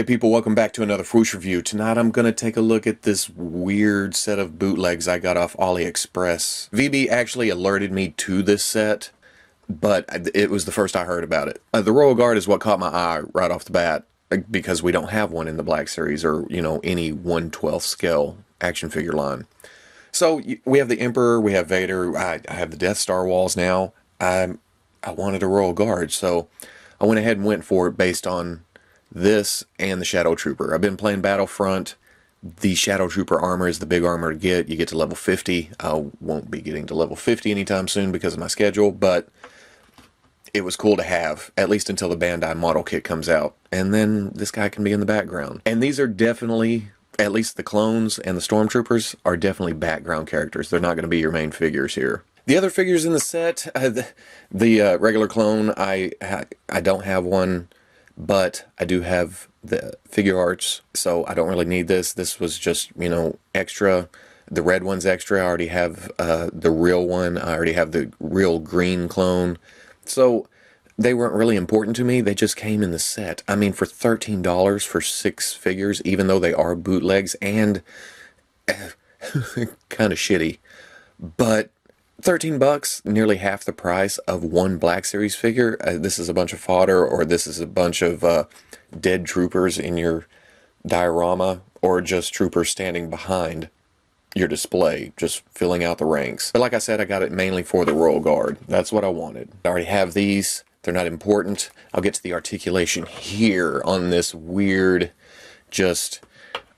people, welcome back to another Fwoosh review. Tonight I'm going to take a look at this weird set of bootlegs I got off Aliexpress. VB actually alerted me to this set, but it was the first I heard about it. The Royal Guard is what caught my eye right off the bat, because we don't have one in the Black Series or, you know, any 1/12 scale action figure line. So we have the Emperor, we have Vader, I have the Death Star walls now. I wanted a Royal Guard, so I went ahead and went for it based on this and the Shadow Trooper. I've been playing Battlefront. The Shadow Trooper armor is the big armor to get. You get to level 50. I won't be getting to level 50 anytime soon because of my schedule, but it was cool to have, at least until the Bandai model kit comes out. And then this guy can be in the background. And these are definitely, at least the clones and the Stormtroopers, are definitely background characters. They're not going to be your main figures here. The other figures in the set, the regular clone, I don't have one, but I do have the figure arts, so I don't really need this. This was just, you know, extra. The red one's extra. I already have the real one. I already have the real green clone. So they weren't really important to me. They just came in the set. I mean, for $13 for 6 figures, even though they are bootlegs and kind of shitty. But $13, nearly half the price of one Black Series figure. This is a bunch of fodder, or this is a bunch of dead troopers in your diorama, or just troopers standing behind your display, just filling out the ranks. But like I said, I got it mainly for the Royal Guard. That's what I wanted. I already have these. They're not important. I'll get to the articulation here on this weird,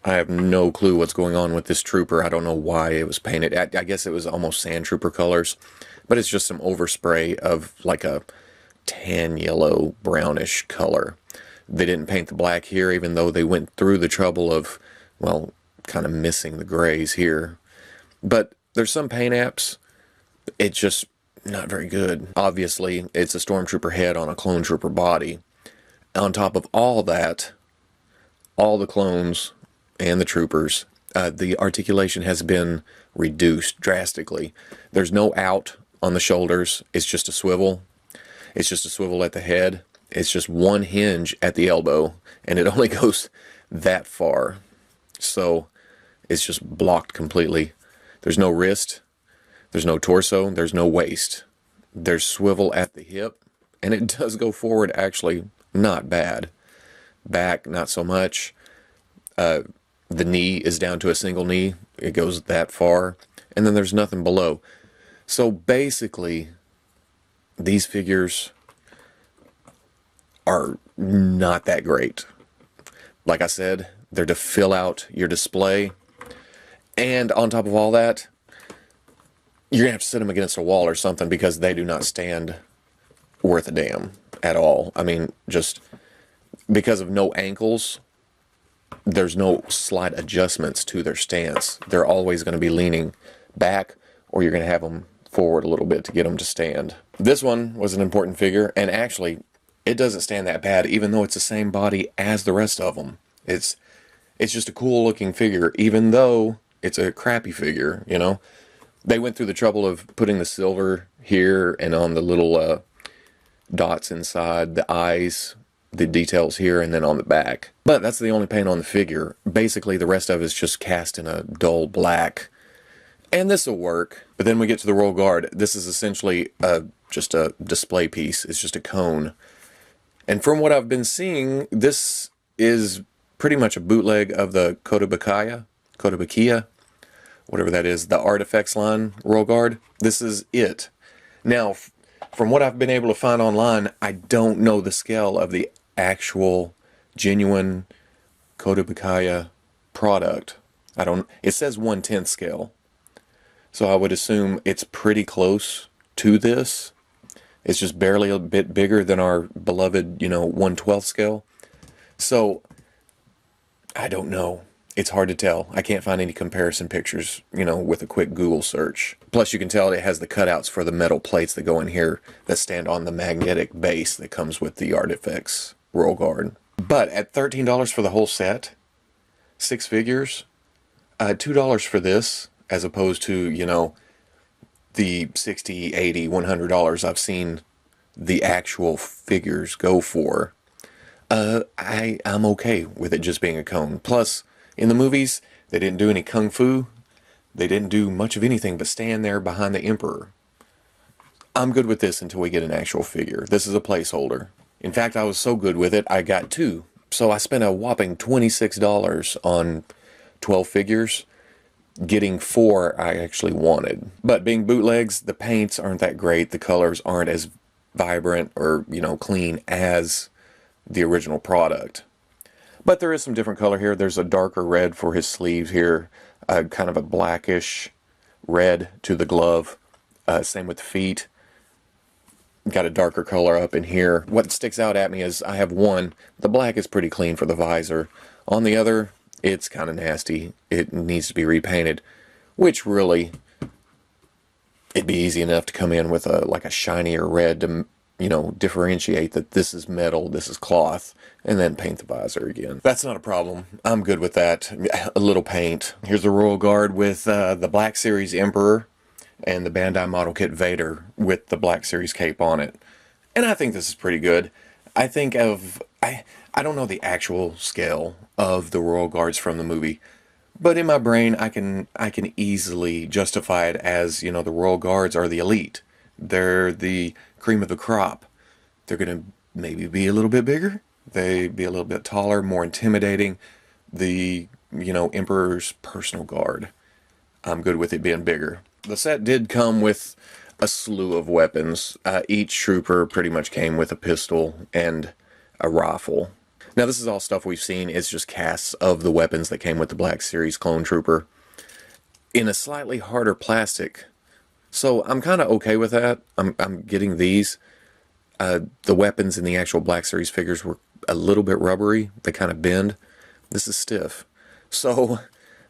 I have no clue what's going on with this trooper. I don't know why it was painted. I guess it was almost sand trooper colors, but it's just some overspray of like a tan yellow brownish color. They didn't paint the black here, even though they went through the trouble of, well, kind of missing the grays here. But there's some paint apps. It's just not very good. Obviously, it's a Stormtrooper head on a Clone Trooper body. On top of all that, all the clones and the troopers, the articulation has been reduced drastically. There's no out on the shoulders. It's just a swivel. It's just a swivel at the head. It's just one hinge at the elbow, and it only goes that far. So it's just blocked completely. There's no wrist. There's no torso. There's no waist. There's swivel at the hip, and it does go forward, actually not bad. Back, not so much. The knee is down to a single knee. It goes that far. And then there's nothing below. So basically, these figures are not that great. Like I said, they're to fill out your display. And on top of all that, you're going to have to sit them against a wall or something, because they do not stand worth a damn at all. I mean, just because of no ankles, there's no slight adjustments to their stance. They're always going to be leaning back, or you're going to have them forward a little bit to get them to stand. This one was an important figure, and actually, it doesn't stand that bad, even though it's the same body as the rest of them. It's just a cool looking figure, even though it's a crappy figure, you know? They went through the trouble of putting the silver here and on the little dots inside, the eyes, the details here, and then on the back. But that's the only paint on the figure. Basically, the rest of it is just cast in a dull black. And this will work. But then we get to the Royal Guard. This is essentially just a display piece. It's just a cone. And from what I've been seeing, this is pretty much a bootleg of the Kotobukiya, whatever that is, the Artifacts line Royal Guard. This is it. Now, from what I've been able to find online, I don't know the scale of the actual genuine Kotobukiya product. It says 1/10 scale. So I would assume it's pretty close to this. It's just barely a bit bigger than our beloved, you know, 1/12 scale. So I don't know. It's hard to tell. I can't find any comparison pictures, you know, with a quick Google search. Plus, you can tell it has the cutouts for the metal plates that go in here that stand on the magnetic base that comes with the Artifacts Royal Guard. But at $13 for the whole set, 6 figures, $2 for this, as opposed to, you know, the $60, $80, $100 I've seen the actual figures go for. I'm okay with it just being a cone. Plus, in the movies, they didn't do any kung fu. They didn't do much of anything but stand there behind the Emperor. I'm good with this until we get an actual figure. This is a placeholder. In fact, I was so good with it, I got two. So I spent a whopping $26 on 12 figures. Getting 4 I actually wanted. But being bootlegs, the paints aren't that great. The colors aren't as vibrant or, clean as the original product. But there is some different color here. There's a darker red for his sleeves here. Kind of a blackish red to the glove. Same with the feet. Got a darker color up in here. What sticks out at me is I have one. The black is pretty clean for the visor. On the other, it's kind of nasty. It needs to be repainted. Which really, it'd be easy enough to come in with like a shinier red to, differentiate that this is metal, this is cloth, and then paint the visor again. That's not a problem. I'm good with that. A little paint. Here's the Royal Guard with the Black Series Emperor and the Bandai model kit Vader with the Black Series cape on it. And I think this is pretty good. I think I don't know the actual scale of the Royal Guards from the movie, but in my brain I can easily justify it as, the Royal Guards are the elite. They're the cream of the crop. They're going to maybe be a little bit bigger. They be a little bit taller, more intimidating. The, Emperor's personal guard. I'm good with it being bigger. The set did come with a slew of weapons. Each trooper pretty much came with a pistol and a rifle. Now this is all stuff we've seen. It's just casts of the weapons that came with the Black Series Clone Trooper in a slightly harder plastic. So I'm kind of okay with that. I'm getting these. The weapons in the actual Black Series figures were a little bit rubbery. They kind of bend. This is stiff. So,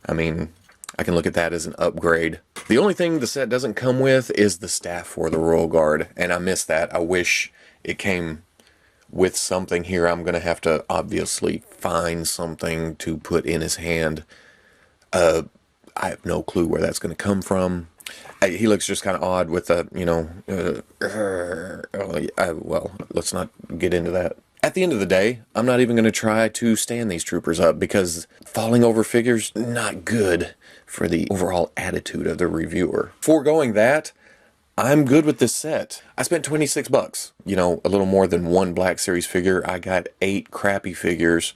I can look at that as an upgrade. The only thing the set doesn't come with is the staff for the Royal Guard, and I miss that. I wish it came with something here. I'm going to have to obviously find something to put in his hand. I have no clue where that's going to come from. He looks just kind of odd with a, well, let's not get into that. At the end of the day, I'm not even going to try to stand these troopers up because falling over figures, not good for the overall attitude of the reviewer. Foregoing that, I'm good with this set. I spent $26, a little more than one Black Series figure. I got 8 crappy figures,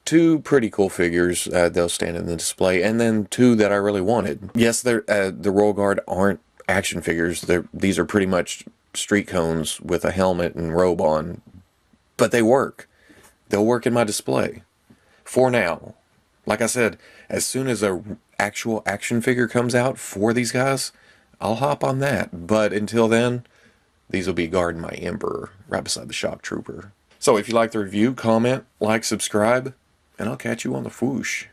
2 pretty cool figures, they'll stand in the display, and then 2 that I really wanted. Yes, the Royal Guard aren't action figures. These are pretty much street cones with a helmet and robe on. But they work. They'll work in my display. For now. Like I said, as soon as a actual action figure comes out for these guys, I'll hop on that. But until then, these will be guarding my Emperor right beside the Shock Trooper. So if you like the review, comment, like, subscribe, and I'll catch you on the Fwoosh.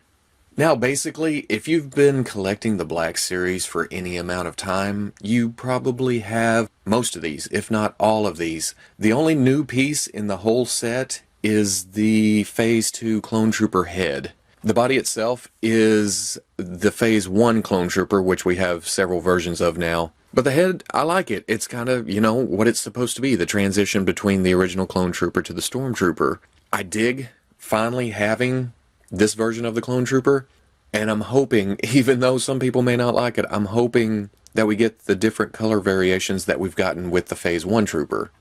Now, basically, if you've been collecting the Black Series for any amount of time, you probably have most of these, if not all of these. The only new piece in the whole set is the Phase 2 Clone Trooper head. The body itself is the Phase 1 Clone Trooper, which we have several versions of now. But the head, I like it. It's kind of, what it's supposed to be, the transition between the original Clone Trooper to the Stormtrooper. I dig finally having this version of the Clone Trooper, and I'm hoping, even though some people may not like it, I'm hoping that we get the different color variations that we've gotten with the Phase 1 Trooper.